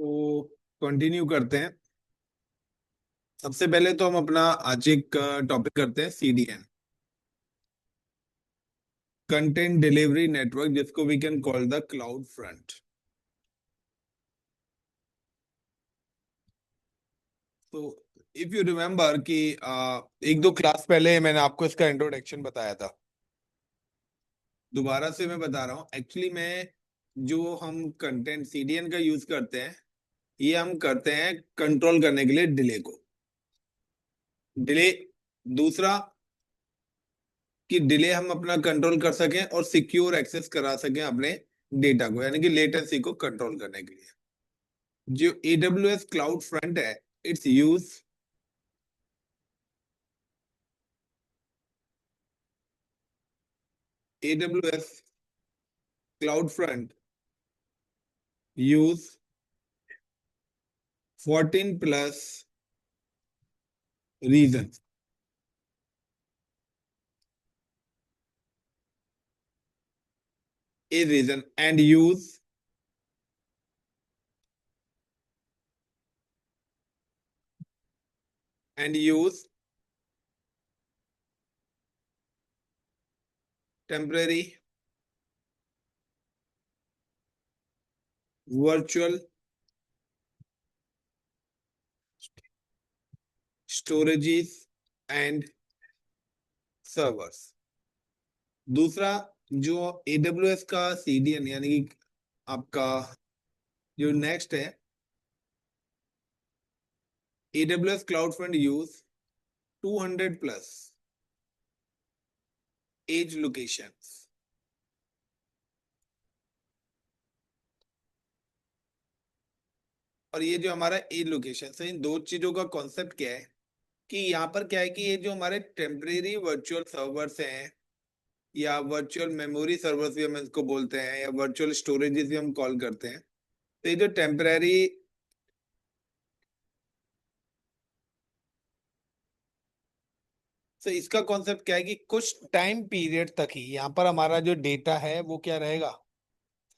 तो कंटिन्यू करते हैं। सबसे पहले तो हम अपना आज एक टॉपिक करते हैं सीडीएन, कंटेंट डिलीवरी नेटवर्क, जिसको we can call the cloud front. तो इफ यू रिमेम्बर कि एक दो क्लास पहले मैंने आपको इसका इंट्रोडक्शन बताया था। दोबारा से मैं बता रहा हूँ। एक्चुअली मैं जो हम कंटेंट सीडीएन का यूज करते हैं, ये हम करते हैं कंट्रोल करने के लिए डिले को। डिले, दूसरा कि डिले हम अपना कंट्रोल कर सकें और सिक्योर एक्सेस करा सकें अपने डेटा को, यानी कि लेटेंसी को कंट्रोल करने के लिए। जो AWS क्लाउड फ्रंट है, it's use AWS cloud front use 14 plus region. A reason and use temporary virtual storages and servers। दूसरा, जो AWS का CDN यानी कि आपका जो नेक्स्ट है, AWS cloud front use 200 plus edge locations. और ये जो हमारा एज लोकेशन है, इन दो चीजों का कॉन्सेप्ट क्या है कि यहाँ पर क्या है कि ये जो हमारे टेम्परेरी वर्चुअल सर्वर्स हैं, या वर्चुअल मेमोरी सर्वर्स भी हम इसको बोलते हैं, या वर्चुअल स्टोरेजेस भी हम कॉल करते हैं। तो ये जो टेम्परेरी, तो इसका कॉन्सेप्ट क्या है कि कुछ टाइम पीरियड तक ही यहाँ पर हमारा जो डेटा है वो क्या रहेगा,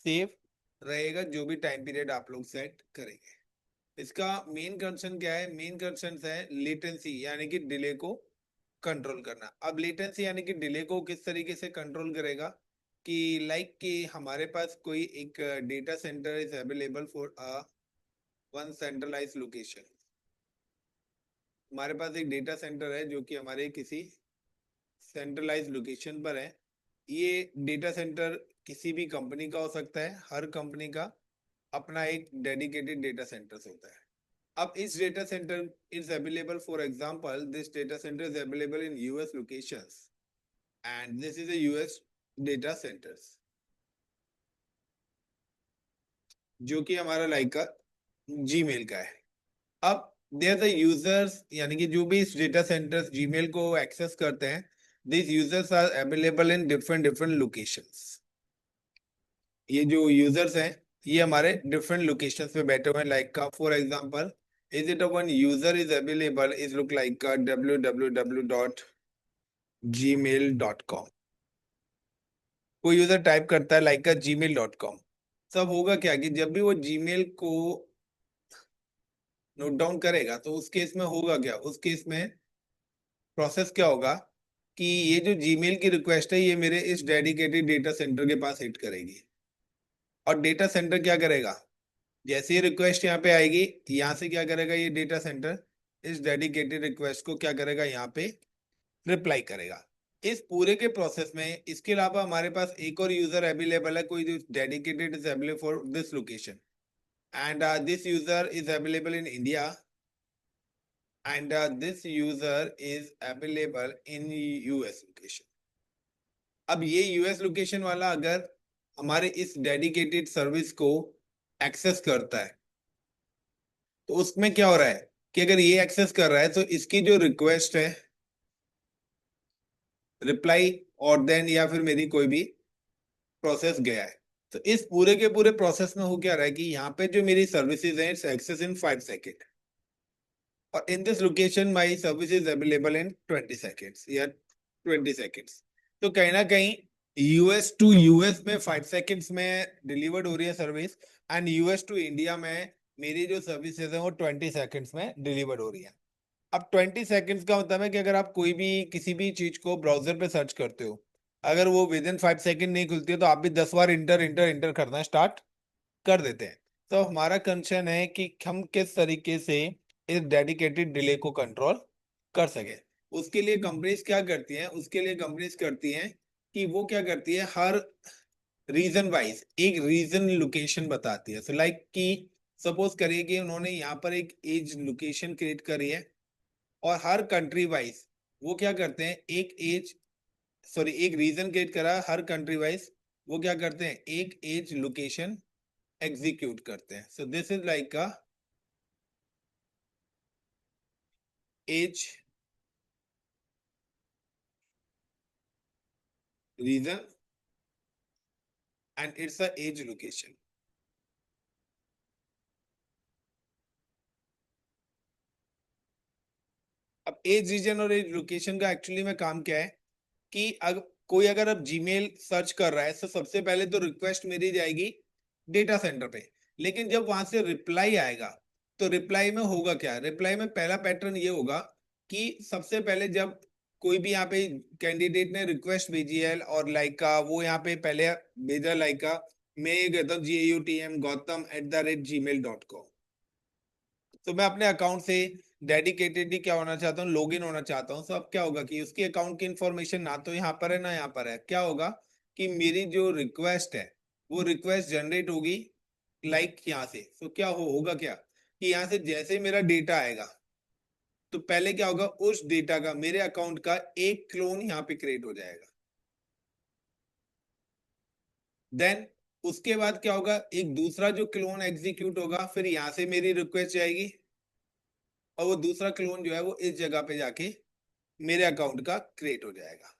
सेफ रहेगा, जो भी टाइम पीरियड आप लोग सेट करेंगे। इसका मेन कंसर्न क्या है? मेन कंसर्न है लेटेंसी, यानी कि डिले को कंट्रोल करना। अब लेटेंसी यानी कि डिले को किस तरीके से कंट्रोल करेगा कि लाइक कि हमारे पास कोई एक data centre is available for a one centralise location. हमारे पास एक डेटा सेंटर है जो कि हमारे किसी सेंट्रलाइज लोकेशन पर है। ये डेटा सेंटर किसी भी कंपनी का हो सकता है। हर कंपनी का अपना एक डेडिकेटेड डेटा सेंटर होता है। अब इस data centre is available, for example this data centre is available in US locations and this is a US data centres, जो कि हमारा लाइक का जीमेल का है। अब देयर द यूजर्स, यानी कि जो भी इस डेटा सेंटर्स जीमेल को एक्सेस करते हैं, this users are available in different different locations. ये जो यूजर्स हैं, ये हमारे डिफरेंट लोकेशंस पे बैठे हुए हैं। लाइक का for example, is it a one user is available is look like का www.gmail.com। कोई यूजर टाइप करता है लाइक का gmail.com। सब होगा क्या कि जब भी वो जीमेल को नोट डाउन करेगा, तो उस केस में होगा क्या, उस केस में प्रोसेस क्या होगा कि ये जो जीमेल की रिक्वेस्ट है, ये मेरे इस डेडिकेटेड डेटा सेंटर के पास हिट करेगी। और डेटा सेंटर क्या करेगा, जैसे ही रिक्वेस्ट यहाँ पे आएगी, यहाँ से क्या करेगा ये डेटा सेंटर, इस डेडिकेटेड रिक्वेस्ट को क्या करेगा, यहाँ पे रिप्लाई करेगा। इस पूरे के प्रोसेस में इसके अलावा हमारे पास एक और यूजर अवेलेबल है, कोई जो dedicated is available for this location, and this user is available in India, and this user is available in US location. अब ये यूएस लोकेशन वाला अगर हमारे इस डेडिकेटेड सर्विस को एक्सेस करता है, तो उसमें क्या हो रहा है कि अगर ये एक्सेस कर रहा है, तो इसकी जो रिक्वेस्ट है, रिप्लाई और देन या फिर मेरी कोई भी प्रोसेस गया है, तो इस पूरे के पूरे प्रोसेस में हो क्या रहा है कि यहाँ पे जो मेरी सर्विसेज हैं, इट्स एक्सेस इन 5 सेकेंड, और in this location my service is available in 20 seconds या 20 सेकेंड्स। तो कहीं ना कहीं यूएस टू यूएस में 5 सेकेंड्स में डिलीवर्ड हो रही है service, and US to India में मेरी जो सर्विसेज है वो 20 सेकंड्स में डिलीवर्ड हो रही है। अब 20 सेकंड्स का मतलब है कि अगर आप कोई भी किसी भी चीज को ब्राउजर पे सर्च करते हो, अगर वो विद इन 5 सेकंड नहीं खुलती है तो आप भी 10 बार इंटर इंटर इंटर करना स्टार्ट कर देते हैं। तो हमारा कंसर्न है कि हम किस तरीके से इस डेडिकेटेड डिले को कंट्रोल कर सके। उसके लिए कंपनीज क्या करती हैं, उसके लिए कंपनीज करती हैं कि वो क्या करती है, हर रीजन वाइज एक रीजन लोकेशन बताती है। सो लाइक कि सपोज करिए कि उन्होंने यहाँ पर एक एज लोकेशन क्रिएट करी है, और हर कंट्री वाइज वो क्या करते हैं, एक रीजन क्रिएट करा है, हर कंट्री वाइज वो क्या करते हैं, एक एज लोकेशन एग्जीक्यूट करते हैं। सो दिस इज लाइक का edge region and it's a edge location. अब एज रीजन और एज लोकेशन का एक्चुअली में काम क्या है कि अगर अब जीमेल सर्च कर रहा है तो सबसे पहले तो रिक्वेस्ट मेरी जाएगी डेटा सेंटर पे। लेकिन जब वहां से रिप्लाई आएगा तो रिप्लाई में होगा क्या, रिप्लाई में पहला पैटर्न ये होगा कि सबसे पहले जब कोई भी यहाँ पे कैंडिडेट ने रिक्वेस्ट भेजी है और लाइक का वो यहाँ पे पहले भेजा लाइक का, मैं ये कहता हूँ GAUTM Gautam@gmail.com। तो मैं अपने अकाउंट से डेडिकेटेडली क्या होना चाहता हूँ, लॉगिन होना चाहता हूँ। तो अब क्या होगा कि उसके अकाउंट की इंफॉर्मेशन ना तो यहाँ पर है ना यहाँ पर है। क्या होगा कि मेरी जो रिक्वेस्ट है वो रिक्वेस्ट जनरेट होगी लाइक यहाँ से। तो क्या होगा क्या कि यहाँ से जैसे मेरा डेटा आएगा तो पहले क्या होगा, उस डेटा का मेरे अकाउंट का एक क्लोन यहाँ पे क्रिएट हो जाएगा। देन उसके बाद क्या होगा, एक दूसरा जो क्लोन एग्जीक्यूट होगा, फिर यहाँ से मेरी रिक्वेस्ट जाएगी और वो दूसरा क्लोन जो है वो इस जगह पे जाके मेरे अकाउंट का क्रिएट हो जाएगा।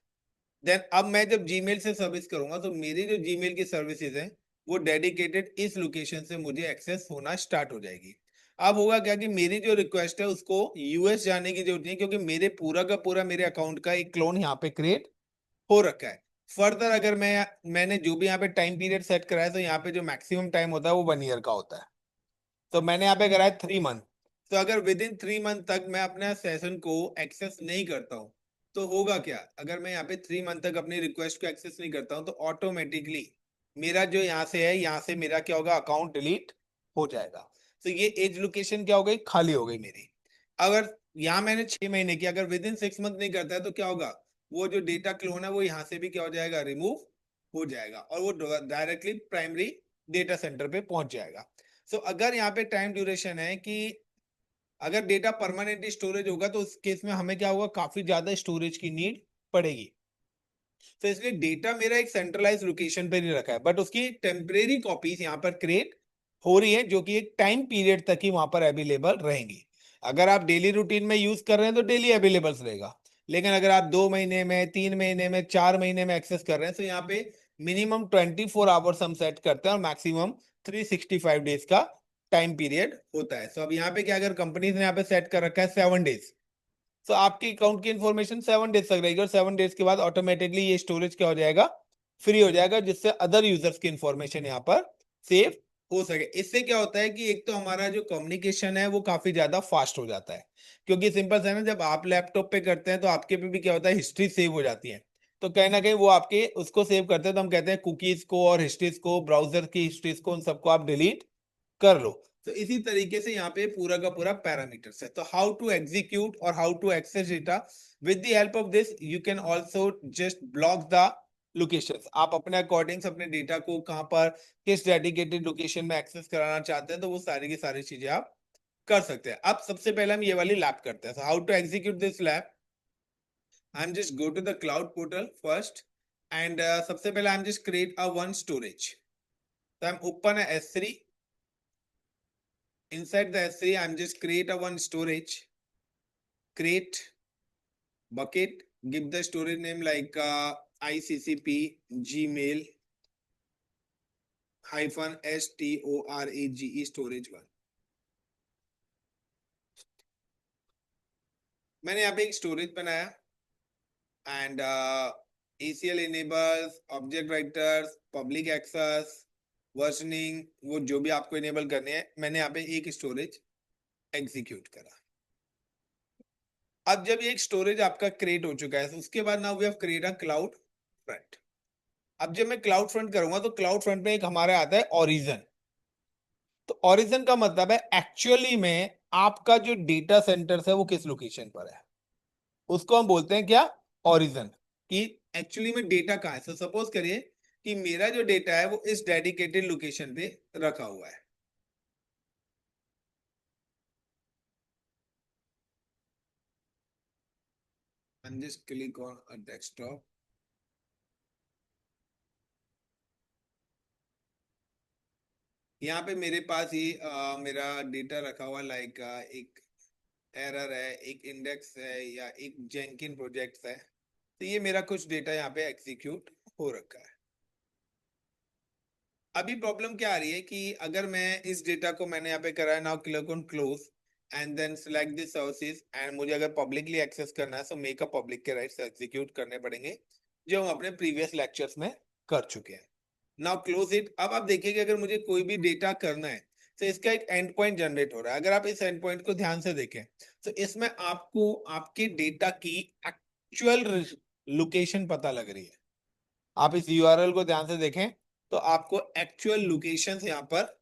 देन अब मैं जब जीमेल से सर्विस करूंगा तो मेरी जो जीमेल की सर्विसेज है वो डेडिकेटेड इस लोकेशन से मुझे एक्सेस होना स्टार्ट हो जाएगी। अब होगा क्या कि मेरी जो रिक्वेस्ट है उसको यूएस जाने की जरूरत नहीं है, क्योंकि मेरे पूरा का पूरा मेरे अकाउंट का एक क्लोन यहाँ पे क्रिएट हो रखा है। फर्दर अगर मैंने जो भी यहाँ पे टाइम पीरियड सेट कराया तो यहाँ पे जो मैक्सिमम टाइम होता है वो 1 ईयर का होता है। तो मैंने यहाँ पे कराया 3 मंथ। तो अगर विद इन 3 मंथ तक मैं अपने सेशन को एक्सेस नहीं करता हूँ तो होगा क्या, अगर मैं यहाँ पे 3 मंथ तक अपनी रिक्वेस्ट को एक्सेस नहीं करता हूँ तो ऑटोमेटिकली मेरा जो यहाँ से है, यहाँ से मेरा क्या होगा, अकाउंट डिलीट हो जाएगा। तो ये एज लोकेशन क्या हो गई, खाली हो गई मेरी। अगर यहाँ मैंने 6 महीने की, अगर विद इन 6 मंथ नहीं करता है तो क्या होगा, वो जो डेटा क्लोन है वो यहाँ से भी क्या हो जाएगा, रिमूव हो जाएगा और वो डायरेक्टली प्राइमरी डेटा सेंटर पे पहुंच जाएगा। सो अगर यहाँ पे टाइम ड्यूरेशन है कि अगर डेटा परमानेंटली स्टोरेज होगा तो उस केस में हमें क्या होगा, काफी ज्यादा स्टोरेज की नीड पड़ेगी। तो इसलिए डेटा मेरा एक सेंट्रलाइज लोकेशन पर ही रखा है, बट उसकी टेम्परेरी कॉपीज यहाँ पर क्रिएट हो रही है जो कि एक टाइम पीरियड तक ही वहां पर अवेलेबल रहेंगी। अगर आप डेली रूटीन में यूज कर रहे हैं तो डेली अवेलेबल रहेगा। लेकिन अगर आप 2 महीने में, 3 महीने में, 4 महीने में एक्सेस कर रहे हैं तो यहाँ पे मिनिमम 24 आवर्स हम सेट करते हैं और मैक्सिमम 365 डेज का टाइम पीरियड होता है। तो अब यहाँ पे क्या, अगर कंपनीज ने यहाँ पे सेट कर रखा है 7 डेज, तो आपकी अकाउंट की इंफॉर्मेशन 7 डेज तक रहेगी और 7 डेज के बाद ऑटोमेटिकली ये स्टोरेज क्या हो जाएगा, फ्री हो जाएगा, जिससे अदर यूजर्स की इंफॉर्मेशन यहाँ पर सेव हो सके। इससे क्या होता है कि एक तो हमारा जो कम्युनिकेशन है वो काफी ज्यादा फास्ट हो जाता है, क्योंकि सिंपल सा है ना, जब आप लैपटॉप पे करते हैं तो आपके पे भी क्या होता है, हिस्ट्री सेव हो जाती है। तो कहीं ना कहीं वो आपके उसको सेव करते हैं, तो हम कहते हैं कुकीज को और हिस्ट्रीज को, ब्राउजर की हिस्ट्रीज को, उन सबको आप डिलीट कर लो। तो इसी तरीके से यहाँ पे पूरा का पूरा पैरामीटर्स है। तो हाउ टू एग्जीक्यूट और how to access data, with the help of this you can also just block the locations. आप अपने अकॉर्डिंग अपने डेटा को कहाँ पर किस डेडिकेटेड लोकेशन में एक्सेस कराना चाहते हैं तो वो सारी की सारी चीजें आप कर सकते हैं। अब सबसे पहले हम ये वाली लैब करते हैं। How to execute this lab, I am just go to the cloud portal first and सबसे पहले I am just create a one storage. तो I am open S3। Inside the S3, I'm just create a one storage, create bucket, give the storage name like ICCP Gmail hyphen storage storage one। मैंने यहाँ पे एक storage बनाया and ACL enables object writers, public access, versioning, वो जो भी आपको enable करनी है, मैंने यहाँ पे एक स्टोरेज एग्जीक्यूट करा। अब जब ये एक स्टोरेज आपका क्रिएट हो चुका है, तो उसके बाद now we have create a cloud front. अब जब मैं क्लाउड फ्रंट करूंगा तो क्लाउड फ्रंट में एक हमारा आता है ओरिजन। तो ओरिजन का मतलब है एक्चुअली में आपका जो डेटा सेंटर है वो किस लोकेशन पर है, उसको हम बोलते हैं क्या, ओरिजन। कि एक्चुअली में डेटा कहाँ है। तो सपोज करिए कि मेरा जो डेटा है वो इस डेडिकेटेड लोकेशन पे रखा हुआ है। And just click on a desktop. यहाँ पे मेरे पास ये मेरा डेटा रखा हुआ, लाइक एक एरर है, एक इंडेक्स है, या एक जेनकिन प्रोजेक्ट है। तो ये मेरा कुछ डेटा यहाँ पे एग्जीक्यूट हो रखा है। अभी प्रॉब्लम क्या आ रही है कि अगर मैं इस डेटा को मैंने यहाँ पे करा है, now click on close and then select this services, and मुझे अगर पब्लिकली एक्सेस करना है तो मेक अ पब्लिक के राइट्स एग्जीक्यूट करने पड़ेंगे, जो हम अपने प्रीवियस लेक्चर्स में कर चुके हैं। Now close it. अब आप देखिए कि अगर मुझे कोई भी डेटा करना है तो इसका एक एंड पॉइंट जनरेट हो रहा है। अगर आप इस एंड पॉइंट को ध्यान से देखें तो इसमें आपको आपके डेटा की एक्चुअल लोकेशन पता लग रही है। आप इस यूआरएल को ध्यान से देखें तो आपको एक्चुअल लोकेशन यहाँ पर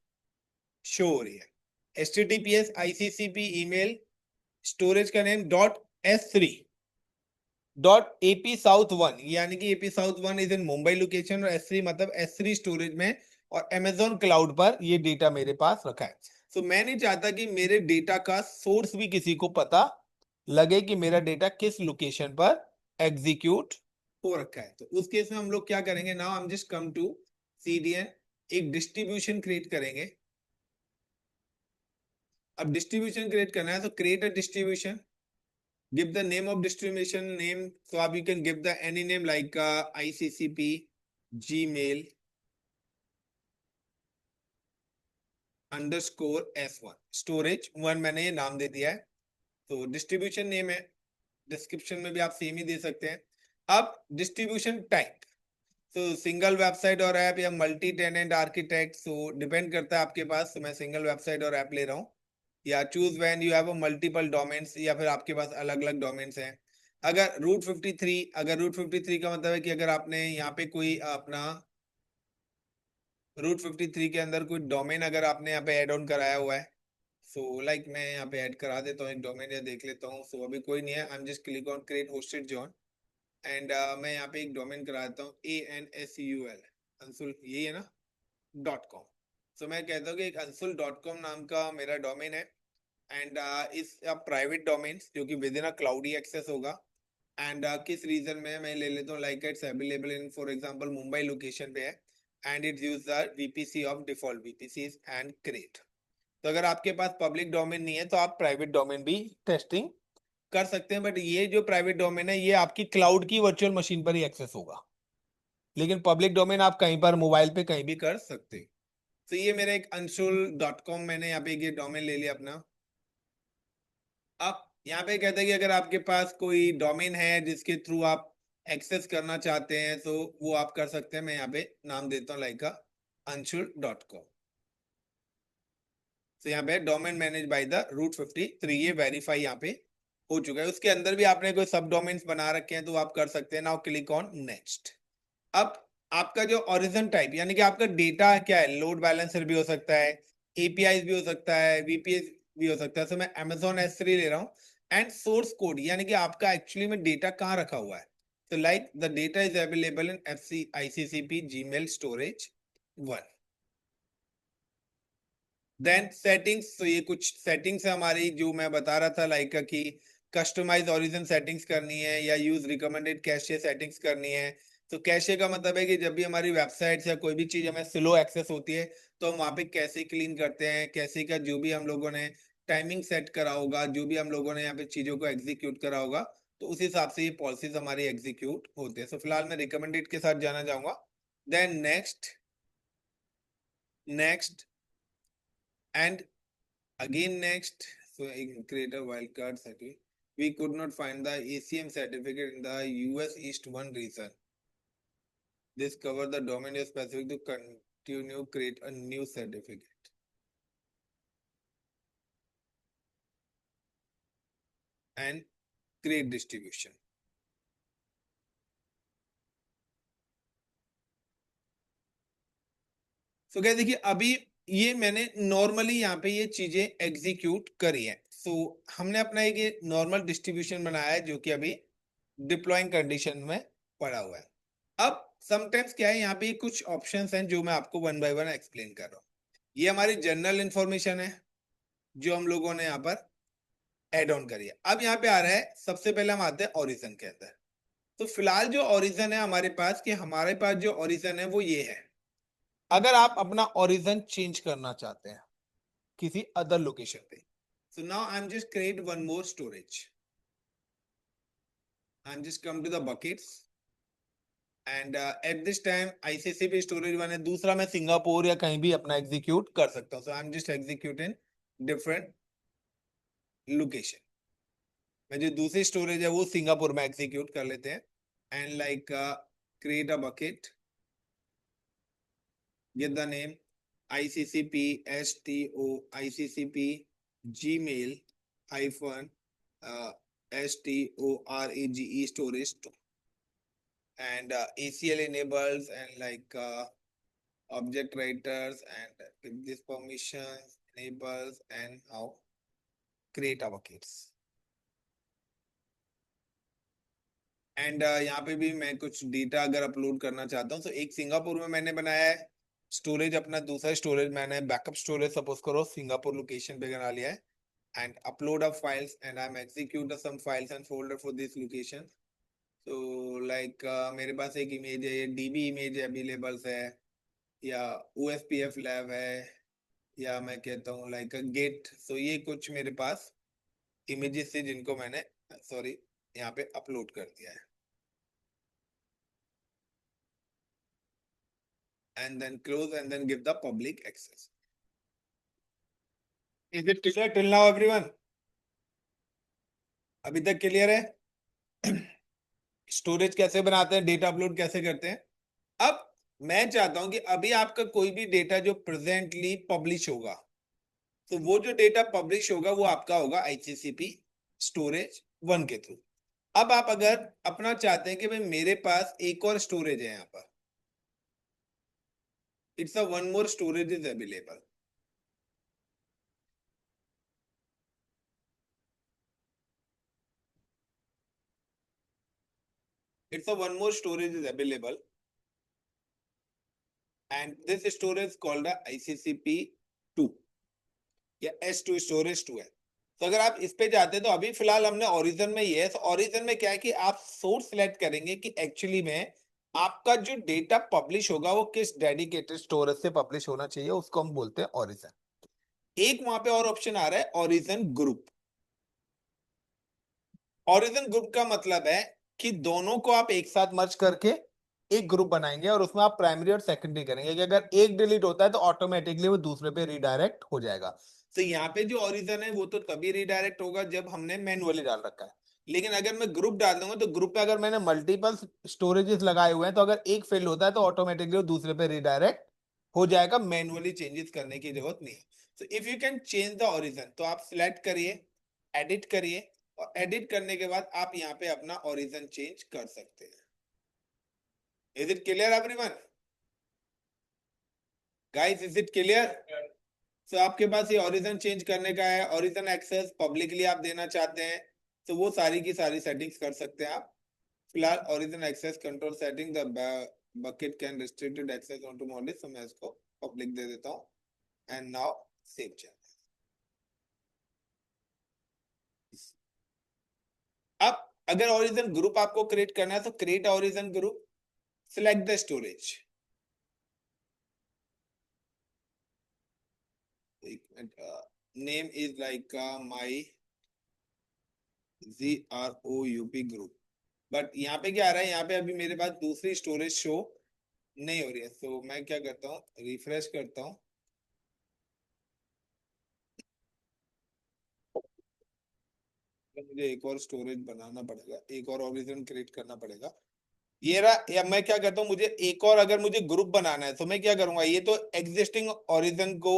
शो हो रही है। HTTPS ICCP ईमेल स्टोरेज का नेम .s3.ap-south1, यानी कि ap-south1 is in Mumbai location, और S3 मतलब S3 स्टोरेज में और Amazon क्लाउड पर ये डेटा मेरे पास रखा है। तो मैं नहीं चाहता कि मेरे डेटा का सोर्स भी किसी को पता लगे कि मेरा डेटा किस लोकेशन पर एग्जीक्यूट हो रखा है। तो उस केस में हम लोग क्या करेंगे, नाउ हम जस्ट कम टू CDN, एक डिस्ट्रीब्यूशन क्रिएट करेंगे। अब डिस्ट्रीब्यूशन क्रिएट करना है तो create a distribution, give the name of distribution name, so you can give the any name like ICCP Gmail _S1 storage 1 मैंने ये नाम दे दिया है। तो डिस्ट्रीब्यूशन नेम है, डिस्क्रिप्शन में भी आप सेम ही दे सकते हैं। अब डिस्ट्रीब्यूशन टाइप, तो सिंगल वेबसाइट और ऐप या multi tenant architect, so depend करता है आपके पास। तो मैं सिंगल वेबसाइट और ऐप ले रहा हूँ। या choose when you have multiple domains, या फिर आपके पास अलग अलग डोमेन्स हैं। अगर रूट 53, अगर रूट 53 का मतलब है कि अगर आपने यहाँ पे कोई अपना रूट 53 के अंदर कोई डोमेन अगर आपने यहाँ पे ऐड ऑन कराया हुआ है, सो लाइक मैं यहाँ पे ऐड करा देता हूँ एक डोमेन या देख लेता हूँ। सो अभी कोई नहीं है, आई am just click on create hosted John, and मैं यहाँ पे एक डोमेन करा देता हूँ ANSUL, अंशुल, यही है ना, .com। सो मैं कहता हूँ कि एक ansul.com नाम का मेरा डोमेन है, एंड इस प्राइवेट डोमेन जो कि with in a cloudy access होगा। एंड किस रीजन में मैं ले लेता हूँ, like it's available in for example Mumbai location पे है, and it use the VPC of default VPC and create. तो अगर आपके पास पब्लिक डोमेन नहीं है तो आप प्राइवेट डोमेन भी टेस्टिंग कर सकते हैं, बट ये जो प्राइवेट डोमेन है ये आपकी क्लाउड की वर्चुअल मशीन पर ही एक्सेस होगा, लेकिन पब्लिक डोमेन आप कहीं पर मोबाइल पे कहीं भी कर सकते हैं। तो ये मेरा एक anshul.com, मैंने यहाँ पे ये डोमेन ले लिया अपना। अब यहाँ पे कहते हैं कि अगर आपके पास कोई डोमेन है जिसके थ्रू आप एक्सेस करना चाहते हैं तो वो आप कर सकते हैं। मैं यहाँ पे नाम देता हूँ लाइक anshul.com। तो यहाँ पे domain manage by the route 53, ये वेरीफाई यहाँ पे हो चुका है। उसके अंदर भी आपने कोई सब डोमेन्स बना रखे हैं तो आप कर सकते हैं। Now click on next. अब आपका जो ओरिजिन टाइप, यानी कि आपका डेटा क्या है, लोड बैलेंसर भी हो सकता है, API भी हो सकता है, VPS भी हो सकता है। तो मैं Amazon S3 ले रहा हूँ, एंड सोर्स कोड, यानी कि आपका एक्चुअली में डेटा कहाँ रखा हुआ है। तो like the data is available in ICCP Gmail storage 1। Then settings, तो ये कुछ सेटिंग्स है हमारी जो मैं बता रहा था, लाइक कि कस्टमाइज ओरिजिन सेटिंग्स करनी है या यूज रिकमेंडेड कैशे सेटिंग्स करनी है। तो कैशे का मतलब है कि जब भी हमारी वेबसाइट या कोई भी चीज हमें स्लो एक्सेस होती है तो हम वहाँ पे कैसे क्लीन करते हैं, कैसे का जो भी हम लोगों ने टाइमिंग सेट करा होगा, जो भी हम लोगों ने यहाँ पे चीजों को एग्जीक्यूट करा होगा, तो उस हिसाब से ये पॉलिसीज हमारी एग्जीक्यूट होते हैं। तो फिलहाल मैं रिकमेंडेड के साथ जाना चाहूंगा। Then next, next, and again next. So create a wildcard certificate. We could not find the ACM certificate in the US East 1 region. This cover the domain is specific to to new create a new certificate and create distribution. तो क्या देखिए अभी ये मैंने normally यहाँ पे ये चीजें एग्जीक्यूट करी है। सो हमने अपना एक ये नॉर्मल डिस्ट्रीब्यूशन बनाया है जो कि अभी डिप्लॉइंग कंडीशन में पड़ा हुआ है। अब समटाइम्स क्या है यहाँ पे कुछ ऑप्शंस हैं जो मैं आपको वन बाय वन एक्सप्लेन कर रहा हूँ। ये हमारी जनरल इंफॉर्मेशन है जो हम लोगों ने यहाँ पर एड ऑन करी है। अब यहाँ पे आ रहा है सबसे पहले हम आते हैं ओरिजिन के अंदर। तो फिलहाल जो ओरिजिन है हमारे पास कि हमारे पास जो ओरिजिन है वो ये है। अगर आप अपना ओरिजिन चेंज करना चाहते हैं किसी अदर लोकेशन पे, so now I'm just create one more storage. I'm just come to the buckets and at this time ICC पे स्टोरेज वन है, दूसरा मैं सिंगापुर या कहीं भी अपना एग्जीक्यूट कर सकता हूँ। so I'm just executing different location। मैं जो दूसरी स्टोरेज है वो सिंगापुर में एग्जीक्यूट कर लेते हैं and like create a bucket, get the name ICCP STO ICCP Gmail hyphen STORAGE storage and ACL enables and like object writers and with this permissions enables and now create our kits and यहाँ पे भी मैं कुछ data अगर upload करना चाहता हूँ तो एक सिंगापुर में मैंने बनाया है स्टोरेज, अपना दूसरा स्टोरेज मैंने बैकअप स्टोरेज सपोज करो सिंगापुर लोकेशन पे बना लिया है and upload of files and I am execute some files and folder for this location. तो लाइक मेरे पास एक इमेज है, ये डीबी इमेज अवेलेबल है या ओएसपीएफ लैब है या मैं कहता हूँ लाइक गेट। सो ये कुछ मेरे पास इमेजेस है जिनको मैंने सॉरी यहाँ पे अपलोड कर दिया है and then close and then give the public access. Is it clear till now everyone? अभी तक क्लियर है? स्टोरेज कैसे बनाते हैं, डेटा अपलोड कैसे करते हैं। अब मैं चाहता हूं कि अभी आपका कोई भी डेटा जो प्रेजेंटली पब्लिश होगा तो वो जो डेटा पब्लिश होगा वो आपका होगा आईसीसीपी स्टोरेज वन के थ्रू। अब आप अगर अपना चाहते हैं कि भाई मेरे पास एक और स्टोरेज है यहाँ पर, it's a one more storage is available. It's a one more storage is available and this storage called a ICCP2 या S2 स्टोरेज 2 है। तो अगर आप इस पे जाते हैं तो अभी फिलहाल हमने ओरिजिन में ये है। तो ओरिजिन में क्या है कि आप सोर्स सिलेक्ट करेंगे कि एक्चुअली में आपका जो डेटा पब्लिश होगा वो किस डेडिकेटेड स्टोरेज से पब्लिश होना चाहिए, उसको हम बोलते हैं ओरिजिन। एक वहां पे और ऑप्शन आ रहा है ओरिजिन ग्रुप। ओरिजिन ग्रुप का मतलब है कि दोनों को आप एक साथ मर्ज करके एक ग्रुप बनाएंगे और उसमें आप प्राइमरी और सेकेंडरी करेंगे कि अगर एक डिलीट होता है तो ऑटोमेटिकली वो दूसरे पे रिडायरेक्ट हो जाएगा। तो यहाँ पे जो ओरिजिन है वो तो तभी रिडायरेक्ट होगा जब हमने मैनुअली डाल रखा है, लेकिन अगर मैं ग्रुप डाल दूंगा तो ग्रुप पे अगर मैंने मल्टीपल स्टोरेजेस लगाए हुए हैं तो अगर एक फेल होता है तो ऑटोमेटिकली वो दूसरे पे रिडायरेक्ट हो जाएगा, मैनुअली चेंजेस करने की जरूरत नहीं है। तो if you can change the origin तो आप सिलेक्ट करिए, एडिट करिए और एडिट करने के बाद आप यहाँ पे अपना ओरिजिन चेंज कर सकते हैं। Is it clear everyone? Guys is it clear? तो आपके पास ये ओरिजिन चेंज करने का है, ओरिजिन एक्सेस पब्लिकली आप देना चाहते हैं तो वो सारी की सारी सेटिंग्स कर सकते हैं आप। फिलहाल origin access control setting the bucket can restricted access on to module, तो मैं इसको पब्लिक दे देता हूँ एंड नाउ सेव चेंज। अब अगर ओरिजिन ग्रुप आपको क्रिएट करना है तो create origin group, select the storage. Name is like my GROUP group. But यहाँ पे क्या आ रहा है, यहाँ पे अभी मेरे पास दूसरी स्टोरेज शो नहीं हो रही है। तो मैं क्या करता हूँ, रिफ्रेश करता हूँ। तो मुझे एक और स्टोरेज बनाना पड़ेगा, एक और ओरिजिन क्रिएट करना पड़ेगा। ये रहा, या मैं क्या करता हूँ, मुझे एक और अगर मुझे ग्रुप बनाना है तो मैं क्या करूंगा, ये तो एग्जिस्टिंग ओरिजिन को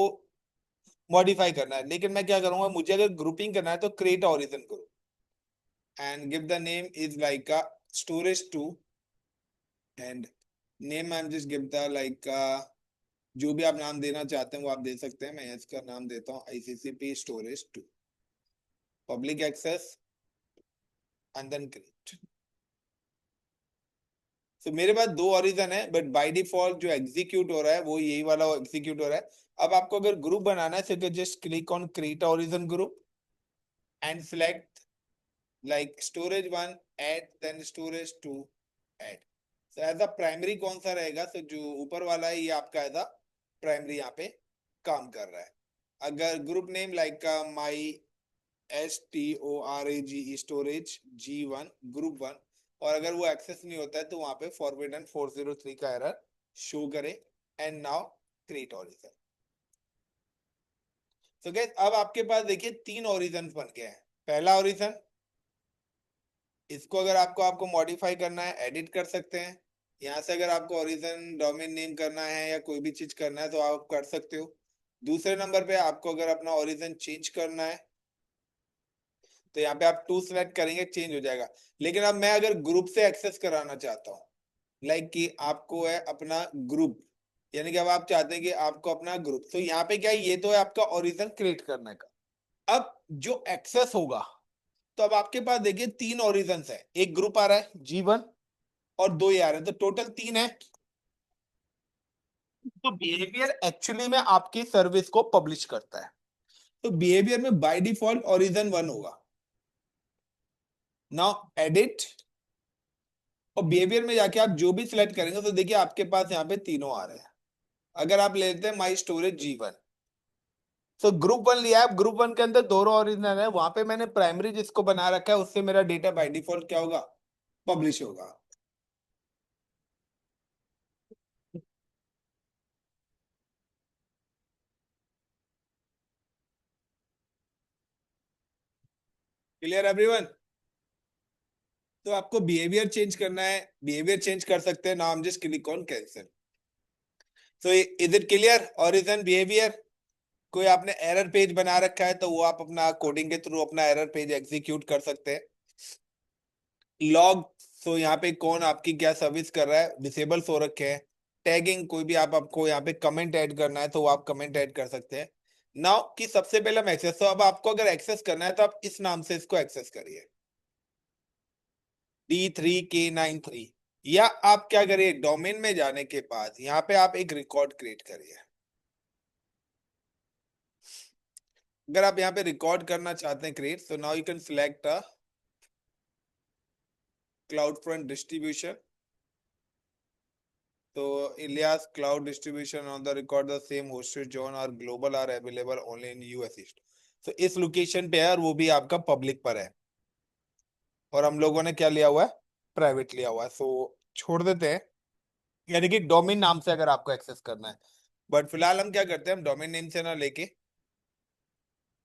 मॉडिफाई करना है, लेकिन मैं क्या करूंगा, मुझे अगर ग्रुपिंग करना है तो create origin group and give the name is like storage 2 and name I am just give the like जो भी आप नाम देना चाहते हैं वो आप दे सकते हैं। मैं इसका नाम देता हूँ ICCP storage 2 public access and then create. तो मेरे पास दो ओरिजन है, बट बाय डिफॉल्ट जो एग्जीक्यूट हो रहा है वो यही वाला एग्जीक्यूट हो रहा है। अब आपको अगर ग्रुप बनाना है तो just click on create origin group and select like storage 1 add then storage 2 add. तो एज अ प्राइमरी कौन सा रहेगा, तो जो ऊपर वाला है ये आपका एज अ प्राइमरी यहाँ पे काम कर रहा है। अगर group name like my STORAGE storage G1 group 1, और अगर वो एक्सेस नहीं होता है तो वहां पे फॉरबिडन 403 का एरर शो करे एंड नाउ क्रिएट ओरिजिन। तो गाइस अब आपके पास देखिए तीन ओरिजिन बन गए हैं। पहला ओरिजिन, इसको अगर आपको आपको मॉडिफाई करना है एडिट कर सकते हैं। यहाँ से अगर आपको ओरिजिन डोमेन नेम करना है या कोई भी चीज करना है तो आप कर सकते हो। दूसरे नंबर पे आपको अगर अपना ओरिजिन चेंज करना है तो यहाँ पे आप टू सेलेक्ट करेंगे, चेंज हो जाएगा। लेकिन अब मैं अगर ग्रुप से एक्सेस कराना चाहता हूँ, लाइक कि आपको है अपना ग्रुप, यानी कि अब आप चाहते हैं कि आपको अपना ग्रुप, तो यहाँ पे क्या है, ये तो है आपका ओरिजिन क्रिएट करने का। अब जो एक्सेस होगा, तो अब आपके पास देखिए तीन ओरिजिन है, एक ग्रुप आ रहा है G1 और दो ये आ रहे हैं, तो टोटल तीन है। तो बिहेवियर एक्चुअली में आपकी सर्विस को पब्लिश करता है। तो बिहेवियर में बाय डिफॉल्ट ओरिजिन 1 होगा। नाउ एडिट, और बिहेवियर में जाके आप जो भी सिलेक्ट करेंगे तो देखिए आपके पास यहाँ पे तीनों आ रहे हैं। अगर आप लेते हैं माई स्टोरेज G1, तो ग्रुप 1 लिया है, ग्रुप 1 के अंदर दोनों ओरिजिनल है, वहां पे मैंने प्राइमरी जिसको बना रखा है उससे मेरा डेटा बाय डिफॉल्ट क्या होगा, पब्लिश होगा। Clear everyone? तो आपको बिहेवियर चेंज करना है, बिहेवियर चेंज कर सकते हैं, नाम जस्ट क्लिक ऑन कैंसिल। तो is it clear, origin behaviour? कोई आपने एरर पेज बना रखा है तो वो आप अपना कोडिंग के थ्रू अपना एरर पेज एग्जीक्यूट कर सकते हैं। लॉग, तो यहाँ पे कौन आपकी क्या सर्विस कर रहा है, डिसेबल्स हो रखे हैं। टैगिंग, कोई भी आप आपको यहाँ पे कमेंट ऐड करना है तो वो आप कमेंट ऐड कर सकते हैं। नाउ कि सबसे पहले हम एक्सेस, तो अब आपको अगर एक्सेस करना है तो आप इस नाम से इसको एक्सेस करिए, D3K93, या आप क्या करिए, डोमेन में जाने के बाद यहाँ पे आप एक रिकॉर्ड क्रिएट करिए। अगर आप यहाँ पे रिकॉर्ड करना चाहते हैं create, so now you can select a CloudFront distribution. तो Ilias cloud distribution on the record the same hosted John or global are available only in US East. तो इस लोकेशन पे है और वो भी आपका पब्लिक पर है, और हम लोगों ने क्या लिया हुआ है, प्राइवेट लिया हुआ है। सो छोड़ देते हैं, यानी कि डोमेन नाम से अगर आपको एक्सेस करना है। बट फिलहाल हम क्या करते हैं, हम डोमेन नेम से ना लेके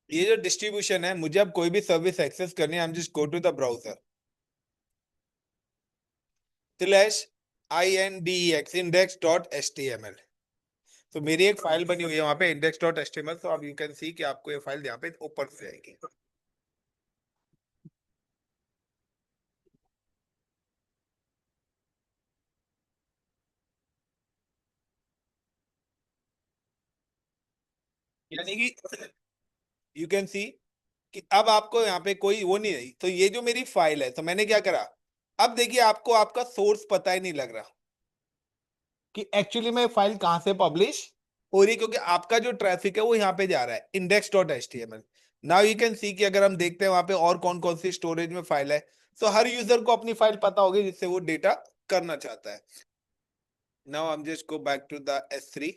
ये जो डिस्ट्रीब्यूशन है, मुझे अब कोई भी सर्विस एक्सेस करनी है, हम just go to the browser slash INDEX index.html। तो मेरी एक फाइल बनी हुई है वहां पे index.html, तो आप यू कैन सी कि आपको ये फाइल यहाँ पे ओपन हो जाएगी। यानी कि यू कैन सी कि अब आपको यहाँ पे कोई वो नहीं रही, तो ये जो मेरी फाइल है, तो मैंने क्या करा, अब देखिए आपको आपका सोर्स पता ही नहीं लग रहा कि एक्चुअली में फाइल कहां से पब्लिश हो रही है, क्योंकि आपका जो ट्रैफिक है वो यहाँ पे जा रहा है index.html। नाउ यू कैन सी कि अगर हम देखते हैं वहां पे और कौन कौन सी स्टोरेज में फाइल है, तो हर यूजर को अपनी फाइल पता होगी जिससे वो डेटा करना चाहता है। Now I am just go back to the S3।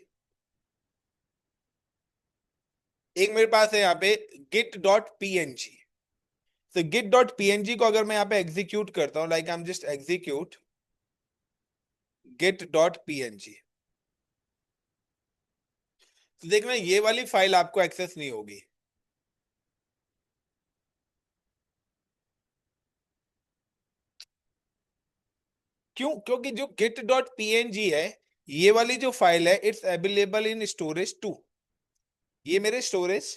एक मेरे पास है यहाँ पे git.png। तो git.png को अगर मैं यहाँ पे एग्जीक्यूट करता हूँ, like I am just execute git.png, तो देखना ये वाली फाइल आपको एक्सेस नहीं होगी। क्यों? क्योंकि जो git डॉट png है, ये वाली जो फाइल है, इट्स अवेलेबल इन स्टोरेज 2। ये मेरे स्टोरेज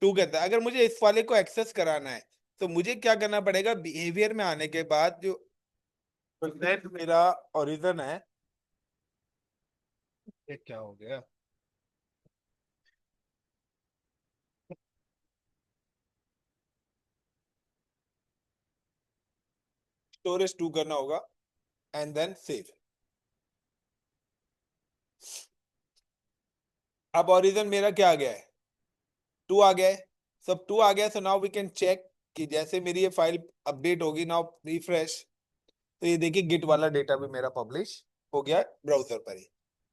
2 के अंदर। अगर मुझे इस वाले को एक्सेस कराना है तो मुझे क्या करना पड़ेगा? बिहेवियर में आने के बाद जो नेट मेरा ओरिजिन है, ये क्या हो गया? स्टोरेज 2 करना होगा एंड देन सेव। अब ओरिजिन मेरा क्या आ गया है? 2 आ गया है। सब 2 आ गया, so now we can check कि जैसे मेरी ये फाइल अपडेट होगी, नाउ रिफ्रेश, तो ये देखिए गिट वाला डेटा भी मेरा पब्लिश हो गया ब्राउजर पर ही।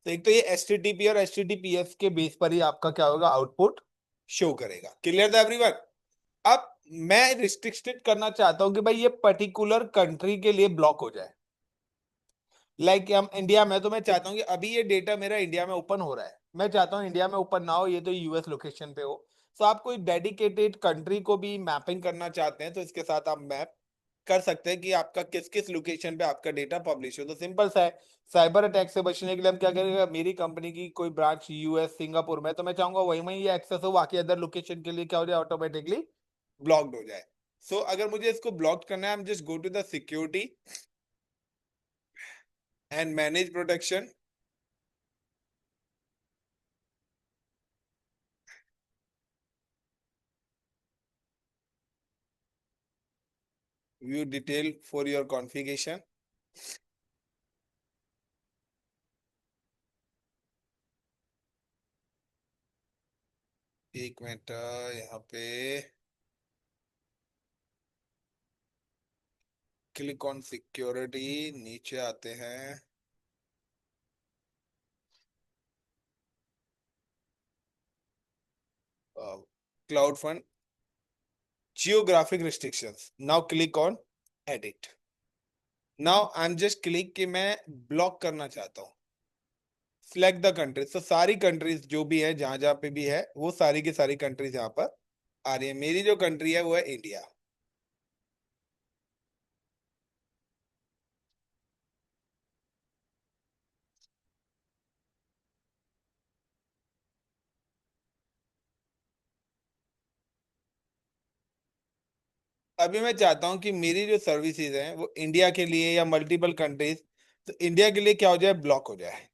तो एक तो ये एचटीटीपी और एचटीटीपीएस के बेस पर ही आपका क्या होगा? आउटपुट शो करेगा। क्लियर था एवरीवन? अब मैं रिस्ट्रिक्टेड करना चाहता हूं कि भाई ये पर्टिकुलर कंट्री के लिए ब्लॉक हो जाए। लाइक हम इंडिया में, तो मैं चाहता हूँ कि अभी ये डेटा मेरा इंडिया में ओपन हो रहा है, मैं चाहता हूँ इंडिया में ओपन ना हो, ये तो यूएस लोकेशन पे हो। तो आप कोई डेडिकेटेड कंट्री को भी मैपिंग करना चाहते हैं तो इसके साथ आप मैप कर सकते हैं कि आपका किस किस लोकेशन पे आपका डेटा पब्लिश हो। तो सिंपल सा है, साइबर अटैक से बचने के लिए हम क्या करेंगे? मेरी कंपनी की कोई ब्रांच यूएस सिंगापुर में, तो मैं चाहूंगा वही में ये एक्सेस हो, बाकी अदर लोकेशन के लिए क्या हो जाए? ऑटोमेटिकली ब्लॉक्ड हो जाए। सो अगर मुझे इसको ब्लॉक करना है, हम just go to the security and manage protection, view detail for your configuration. एक मिनट, यहाँ पे क्लिक ऑन सिक्योरिटी, नीचे आते हैं। Cloud front geographic restrictions, now click on edit. Now I am just click कि मैं ब्लॉक करना चाहता हूँ। सिलेक्ट द कंट्रीज, तो सारी कंट्रीज जो भी है, जहां जहां पे भी है, वो सारी की सारी कंट्रीज यहाँ पर आ रही है। मेरी जो कंट्री है वो है इंडिया। अभी मैं चाहता हूँ कि मेरी जो सर्विसेज हैं वो इंडिया के लिए या मल्टीपल कंट्रीज, तो इंडिया के लिए क्या हो जाए? ब्लॉक हो जाए।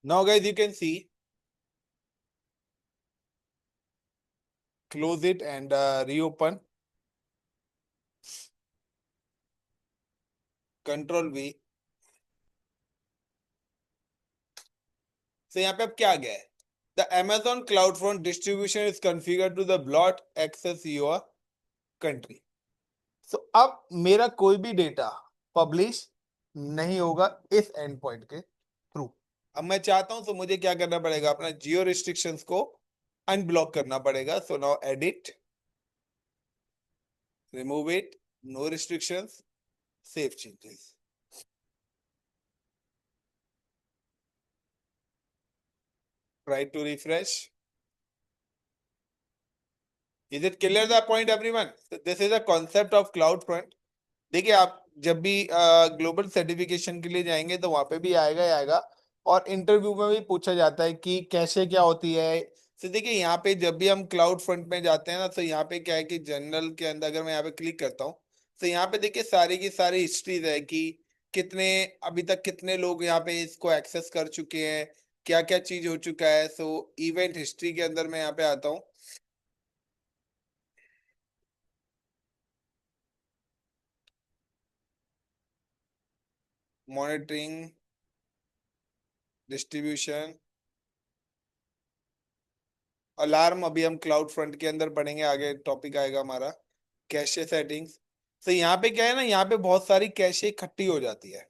Now guys you can see, close it and reopen, control V. तो यहाँ पे अब क्या आ गया है? The Amazon cloud front distribution is configure to the block access your country. So अब मेरा कोई भी डेटा पब्लिश नहीं होगा इस एंड पॉइंट के थ्रू। अब मैं चाहता हूं तो मुझे क्या करना पड़ेगा? अपना जियो रिस्ट्रिक्शंस को अनब्लॉक करना पड़ेगा। So now edit, remove it, no restrictions, save changes, try to refresh. Is it clear the point everyone? This is a concept of cloud front. देखिए, आप जब भी ग्लोबल सर्टिफिकेशन के लिए जाएंगे तो वहां पे भी आएगा ही आएगा, और इंटरव्यू में भी पूछा जाता है कि कैसे क्या होती है। तो देखिए, यहाँ पे जब भी हम क्लाउड फ्रंट में जाते हैं ना, तो यहाँ पे क्या है कि जनरल के अंदर अगर मैं यहाँ पे क्लिक करता हूँ, तो यहाँ पे देखिए सारी की सारी हिस्ट्रीज है कि कितने, अभी तक कितने लोग यहाँ पे इसको एक्सेस कर चुके हैं, क्या क्या चीज हो चुका है। सो इवेंट हिस्ट्री के अंदर मैं यहाँ पे आता हूँ। मॉनिटरिंग, डिस्ट्रीब्यूशन, अलार्म, अभी हम क्लाउड फ्रंट के अंदर पढ़ेंगे, आगे टॉपिक आएगा हमारा कैशे सेटिंग्स। तो यहाँ पे क्या है ना, यहाँ पे बहुत सारी कैशे इकट्ठी हो जाती है।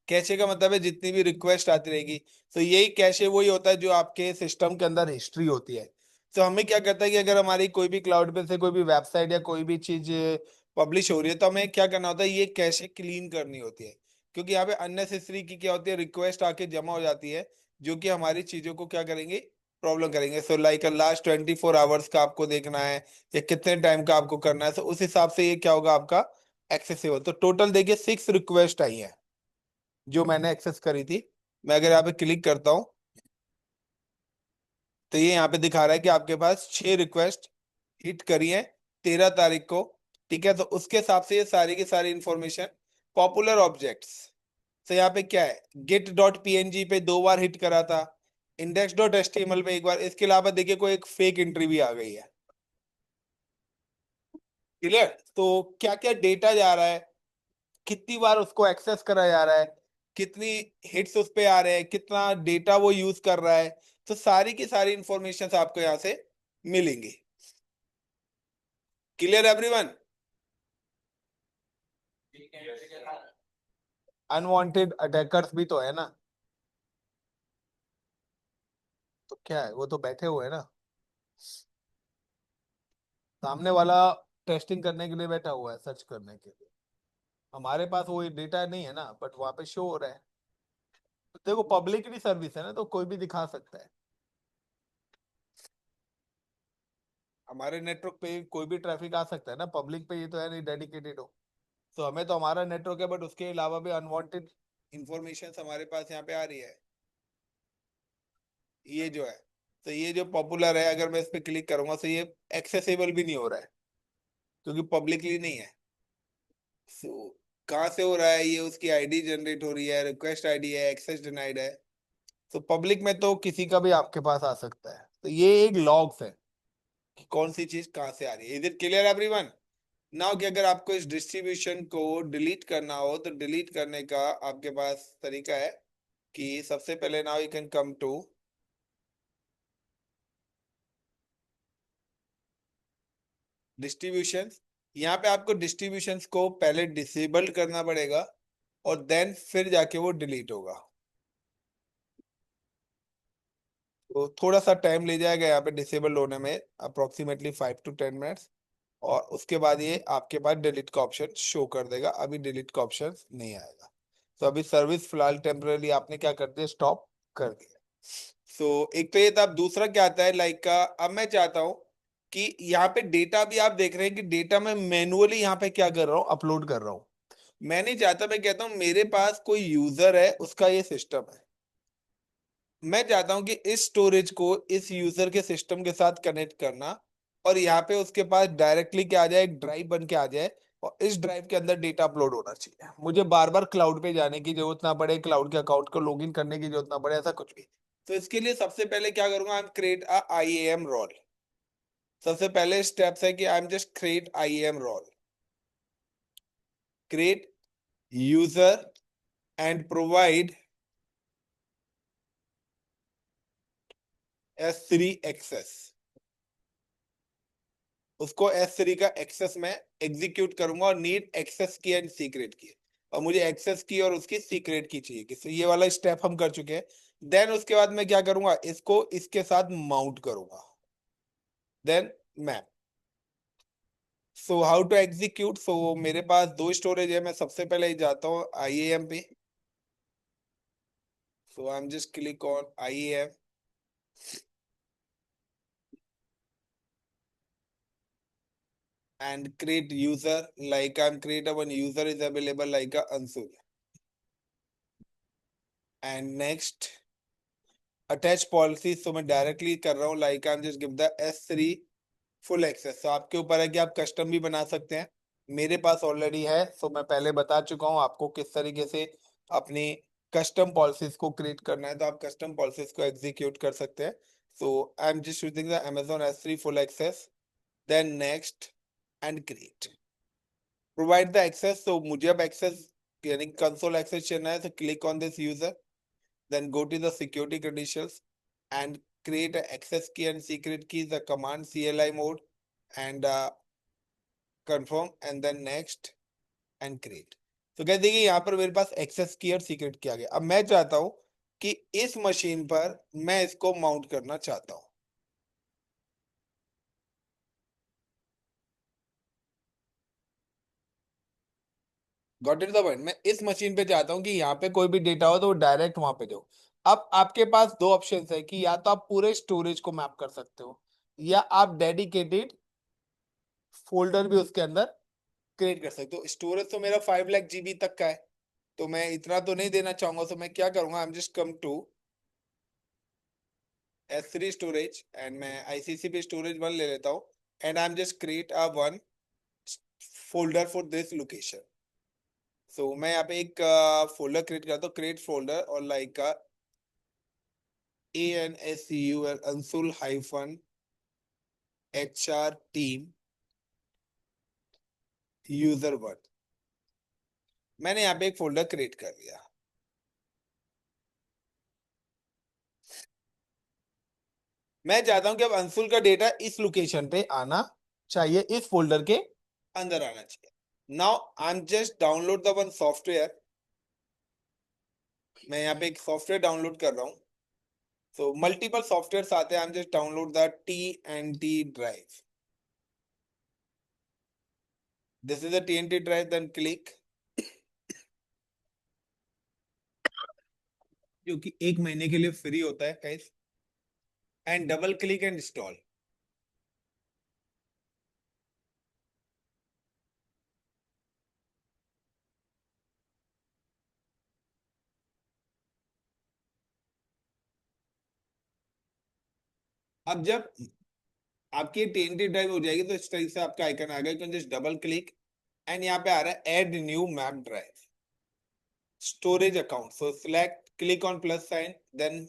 कैशे का मतलब है जितनी भी रिक्वेस्ट आती रहेगी, तो यही कैशे वही होता है जो आपके सिस्टम के अंदर हिस्ट्री होती है। तो हमें क्या कहता है कि अगर हमारी कोई भी क्लाउड पे से कोई भी वेबसाइट या कोई भी चीज पब्लिश हो रही है, तो हमें क्या करना होता है? ये कैशे क्लीन करनी होती है, क्योंकि यहाँ पे अननेसेसरी की क्या होती है? रिक्वेस्ट आके जमा हो जाती है, जो कि हमारी चीजों को क्या करेंगे? प्रॉब्लम करेंगे। सो लाइक लास्ट 24 आवर्स का आपको देखना है या कितने टाइम का आपको करना है, तो उस हिसाब से ये क्या होगा आपका एक्सेसिबल। तो टोटल देखिए 6 रिक्वेस्ट आई है जो मैंने एक्सेस करी थी। मैं अगर यहाँ पे क्लिक करता हूँ तो ये यहाँ पे दिखा रहा है कि आपके पास 6 रिक्वेस्ट हिट करी है 13 तारीख को। ठीक है, तो उसके हिसाब से ये सारी की सारी इंफॉर्मेशन पॉपुलर ऑब्जेक्ट्स। तो यहाँ पे क्या है, गेट डॉट पीएनजी पे 2 बार हिट करा था, इंडेक्स डॉट एचटीएमएल पे 1 बार। इसके अलावा देखिए कोई एक फेक एंट्री भी आ गई है। क्लियर। तो क्या क्या डेटा जा रहा है, कितनी बार उसको एक्सेस करा जा रहा है, कितनी हिट्स उस पे आ रहे हैं, कितना डेटा वो यूज कर रहा है, तो सारी की सारी इंफॉर्मेशन आपको यहाँ से मिलेंगी। Clear everyone. अनवांटेड अटैकर्स भी तो है ना, तो क्या है, वो तो बैठे हुए हैं ना, सामने वाला टेस्टिंग करने के लिए बैठा हुआ है, सर्च करने के लिए। हमारे पास वो डेटा नहीं है ना, बट वहां पे शो हो रहा है। तो देखो पब्लिक की सर्विस है ना, तो कोई भी दिखा सकता है। हमारे नेटवर्क पे कोई भी ट्रैफिक आ सकता है ना, पब्लिक पे ये तो है नहीं डेडिकेटेड हो। तो हमें तो हमारा नेटवर्क है, बट उसके अलावा भी अनवांटेड इंफॉर्मेशन हमारे पास यहाँ पे आ रही है। ये जो है, तो ये जो पॉपुलर है, अगर मैं इस पे क्लिक करूंगा तो ये एक्सेसिबल भी नहीं हो रहा है क्योंकि पब्लिकली नहीं है। सो कहाँ से हो रहा है ये, उसकी आईडी जनरेट हो रही है, रिक्वेस्ट आईडी है, एक्सेस डिनाइड है। तो पब्लिक में तो किसी का भी आपके पास आ सकता है। तो ये एक लॉग्स है कि कौन सी चीज कहाँ से आ रही है। Is it clear everyone. Now कि अगर आपको इस डिस्ट्रीब्यूशन को डिलीट करना हो तो डिलीट करने का आपके पास तरीका है कि सबसे पहले now you can come to distribution. यहाँ पे आपको डिस्ट्रीब्यूशंस को पहले डिसेबल करना पड़ेगा और देन फिर जाके वो डिलीट होगा। तो थोड़ा सा टाइम ले जाएगा यहाँ पे डिसेबल होने में, अप्रोक्सीमेटली 5 to 10 मिनट्स। और उसके बाद ये आपके पास डिलीट का ऑप्शन शो कर देगा। अभी डिलीट का ऑप्शन नहीं आएगा। तो अभी सर्विस फिलहाल टेम्पररी आपने क्या कर दिया, स्टॉप कर दिया। सो एक तो ये था। अब दूसरा क्या आता है, लाइक का अब मैं चाहता हूँ कि यहाँ पे डेटा भी आप देख रहे हैं कि डेटा मैं मैनुअली यहाँ पे क्या कर रहा हूँ, अपलोड कर रहा हूँ। मैं नहीं चाहता, मैं कहता हूँ मेरे पास कोई यूजर है, उसका ये सिस्टम है। मैं चाहता हूं कि इस स्टोरेज को इस यूजर के सिस्टम के साथ कनेक्ट करना, और यहाँ पे उसके पास डायरेक्टली क्या आ जाए, एक ड्राइव बन के आ जाए, और इस ड्राइव के अंदर डेटा अपलोड होना चाहिए। मुझे बार बार क्लाउड पे जाने की जरूरत ना पड़े, क्लाउड के अकाउंट को लॉगिन करने की जरूरत ना पड़े, ऐसा कुछ भी। तो इसके लिए सबसे पहले क्या करूंगा, I am create a IAM role. सबसे पहले स्टेप्स है कि I am just create IAM role, create user and provide S3 access. उसको S3 का एक्सेस में एग्जीक्यूट करूंगा, और need access key and secret key. और मुझे एक्सेस की और उसकी सीक्रेट की चाहिए कि ये वाला स्टेप हम कर चुके हैं। देन उसके बाद मैं क्या करूंगा, इसको इसके साथ माउंट करूंगा। Then map. So how to execute. So मेरे पास 2 स्टोरेज है, मैं सबसे पहले ही जाता हूँ IAM पे। So I am just click on IAM and create user, like I'm create a one user is available like a Ansul. And next attach policy, तो मैं डायरेक्टली कर रहा हूँ, like I am just give the S3 full access. तो आपके ऊपर है कि आप कस्टम भी बना सकते हैं। मेरे पास ऑलरेडी है, तो मैं पहले बता चुका हूँ आपको किस तरीके से अपनी कस्टम पॉलिसीज को क्रिएट करना है। तो आप कस्टम पॉलिसीज को एग्जीक्यूट कर सकते हैं। So I am just using the Amazon S3 full access. Then next and create provide the access. तो मुझे अब एक्सेस यानी कंसोल एक्सेस चाहिए है, तो click on this user, then go to the security credentials and create an access key and secret key, the command CLI mode, and confirm and then next and create। तो कह देखिए यहाँ पर मेरे पास access की और सीक्रेट की आ गया। अब मैं चाहता हूँ कि इस मशीन पर मैं इसको माउंट करना चाहता हूँ। Got it the point. मैं इस मशीन पे चाहता हूँ कि यहाँ पे कोई भी डेटा हो तो वो डायरेक्ट वहां पे दो। अब आपके पास दो ऑप्शंस है कि या तो आप पूरे स्टोरेज को मैप कर सकते हो या आप डेडिकेटेड फोल्डर भी उसके अंदर क्रिएट कर सकते हो। स्टोरेज तो मेरा 5 लाख GB तक का है, तो मैं इतना तो नहीं देना चाहूंगा, तो मैं क्या करूंगा, I am just come to S3 storage and मैं ICCP स्टोरेज 1 ले लेता हूँ and I am just create a one folder for this location. So मैं यहाँ पे एक फोल्डर क्रिएट करता हूँ, क्रिएट फोल्डर और like ANSUL Ansul hyphen HR team user 1। मैंने यहाँ पे एक फोल्डर क्रिएट कर लिया। मैं चाहता हूं कि अब अंशुल का डेटा इस लोकेशन पे आना चाहिए, इस फोल्डर के अंदर आना चाहिए। Now I am just download the one software. मैं यहाँ पे एक सॉफ्टवेयर डाउनलोड कर रहा हूँ। सो मल्टीपल सॉफ्टवेयर आते हैं, I am just download the TNT drive. This is the TNT drive, then click, जो कि 1 महीने के लिए फ्री होता है guys, and double click and install. अब जब आपकी TNT ड्राइव हो जाएगी तो इस तरह से आपका आइकन आ गया, जस्ट डबल क्लिक एंड यहाँ पे आ रहा है add new map drive storage account. So select, click on plus sign, then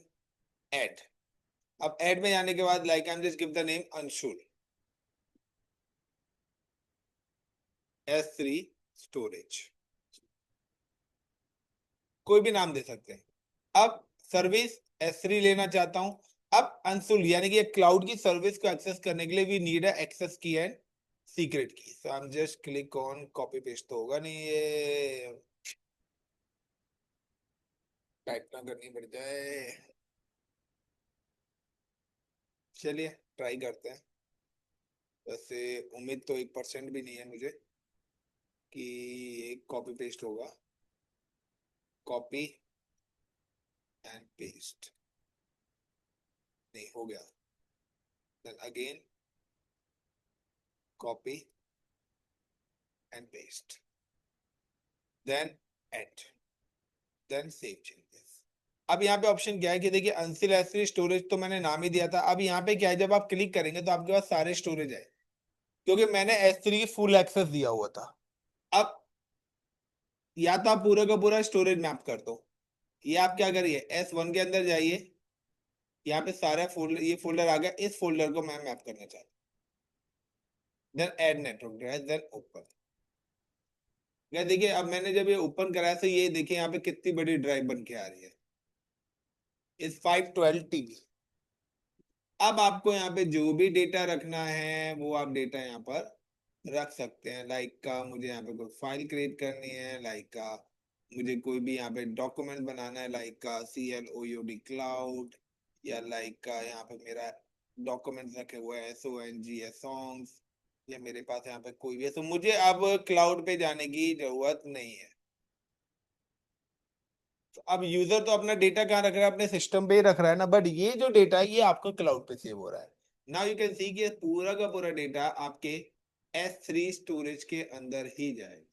add. अब ऐड में जाने के बाद like I am just give the name Anshul S3 storage, कोई भी नाम दे सकते हैं। अब सर्विस S3 लेना चाहता हूं। अब अंशुल यानी कि क्लाउड की सर्विस को एक्सेस करने के लिए we need access key and secret key. So I am just click on copy paste, तो होगा नहीं ये, टाइप ना करनी पड़ जाए। चलिए ट्राई करते हैं। वैसे उम्मीद तो 1% भी नहीं है मुझे कि कॉपी पेस्ट होगा। कॉपी एंड पेस्ट, नहीं हो गया। Then again copy and paste, then add, then save changes. अब यहाँ पे ऑप्शन क्या है कि देखिए अनसिल एस3 स्टोरेज तो मैंने नाम ही दिया था। अब यहाँ पे क्या है, जब आप क्लिक करेंगे तो आपके पास सारे स्टोरेज है, क्योंकि मैंने S3 की फुल एक्सेस दिया हुआ था। अब या तो आप पूरा का पूरा स्टोरेज मैप कर दो, या आप क्या करिए S1 के अंदर जाइए, यहाँ पे सारा फोल्डर, ये फोल्डर आ गया, इस फोल्डर को मैं मैप करना चाहता हूँ। Then add network drive, then open. क्या देखिए, अब मैंने जब ये ओपन कराया तो ये देखिए यहाँ पे कितनी बड़ी ड्राइव बन के आ रही है, इस 512 TB। अब आपको यहाँ पे जो भी डेटा रखना है वो आप डेटा यहाँ पर रख सकते हैं। लाइक का मुझे यहाँ पे कोई फाइल क्रिएट करनी है, लाइक का मुझे कोई भी यहाँ पे डॉक्यूमेंट बनाना है, लाइक का CLOUD क्लाउड, या लाइक का यहाँ पे मेरा डॉक्यूमेंट रखे हुए हैं SONGS सॉन्ग्स, या मेरे पास यहाँ पे कोई भी है, तो मुझे अब क्लाउड पे जाने की जरूरत नहीं है। तो अब यूजर तो अपना डेटा कहाँ रख रहा है, अपने सिस्टम पे ही रख रहा है ना, बट ये जो डेटा है ये आपका क्लाउड पे सेव हो रहा है। नाउ यू कैन सी कि पूरा का पूरा डेटा आपके S3 स्टोरेज के अंदर ही जाएगा।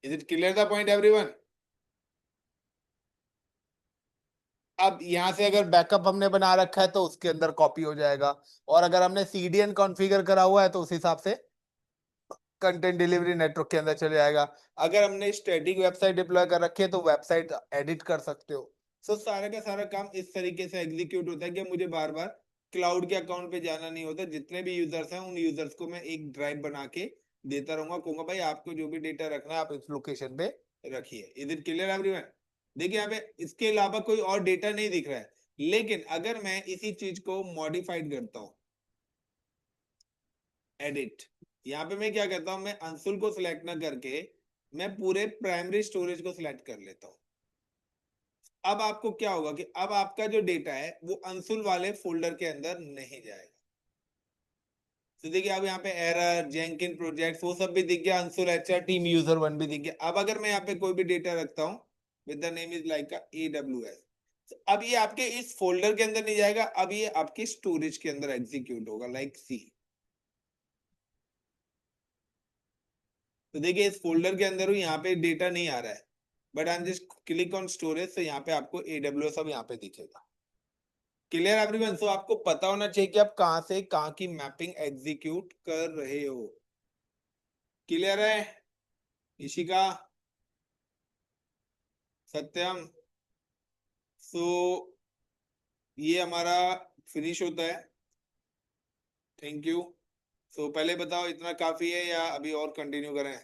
Is it clear the point everyone? अब यहां से अगर बैकअप हमने बना रखा है तो उसके अंदर कॉपी हो जाएगा, और अगर हमने CDN कॉन्फ़िगर करा हुआ है तो उस हिसाब से कंटेंट डिलीवरी नेटवर्क के अंदर चले जाएगा। अगर हमने स्टैटिक वेबसाइट डिप्लॉय कर रखी है तो वेबसाइट एडिट कर सकते हो। सो सारा का सारा काम इस तरीके से एग्जीक्यूट होता है कि मुझे बार बार क्लाउड के अकाउंट पे जाना नहीं होता। जितने भी यूजर्स हैं उन यूजर्स को मैं एक ड्राइव बना के देता रहूंगा, कहूंगा भाई आपको जो भी डेटा रखना है आप इस लोकेशन पे रखिए। Is it clear everyone? देखिए यहाँ पे इसके अलावा कोई और डेटा नहीं दिख रहा है, लेकिन अगर मैं इसी चीज को मॉडिफाइड करता हूँ, एडिट, यहाँ पे मैं क्या करता हूँ, मैं अंशुल को सिलेक्ट ना करके मैं पूरे प्राइमरी स्टोरेज को सिलेक्ट कर लेता हूँ। अब आपको क्या होगा कि अब आपका जो डेटा है वो अंशुल वाले फोल्डर के अंदर नहीं जाएगा। तो देखिए अब यहाँ पे एरर, जेंकिन प्रोजेक्ट, वो सब भी दिख गया, Ansul HR team user one भी दिख गया। अब अगर मैं यहाँ पे कोई भी डेटा रखता हूँ with the name is like AWS, अब ये आपके इस फोल्डर के अंदर नहीं जाएगा, अब ये आपके स्टोरेज के अंदर एग्जीक्यूट होगा लाइक सी। तो देखिए इस फोल्डर के अंदर हूँ, यहाँ पे डेटा नहीं आ रहा है, but I am just click on storage, तो यहाँ पे आपको AWS अब यहाँ पे दिखेगा। Clear everyone? सो आपको पता होना चाहिए कि आप कहाँ से कहाँ की मैपिंग एग्जीक्यूट कर रहे हो। क्लियर है इशिका, सत्यम? सो ये हमारा फिनिश होता है। Thank you. सो पहले बताओ इतना काफी है या अभी और कंटिन्यू करें?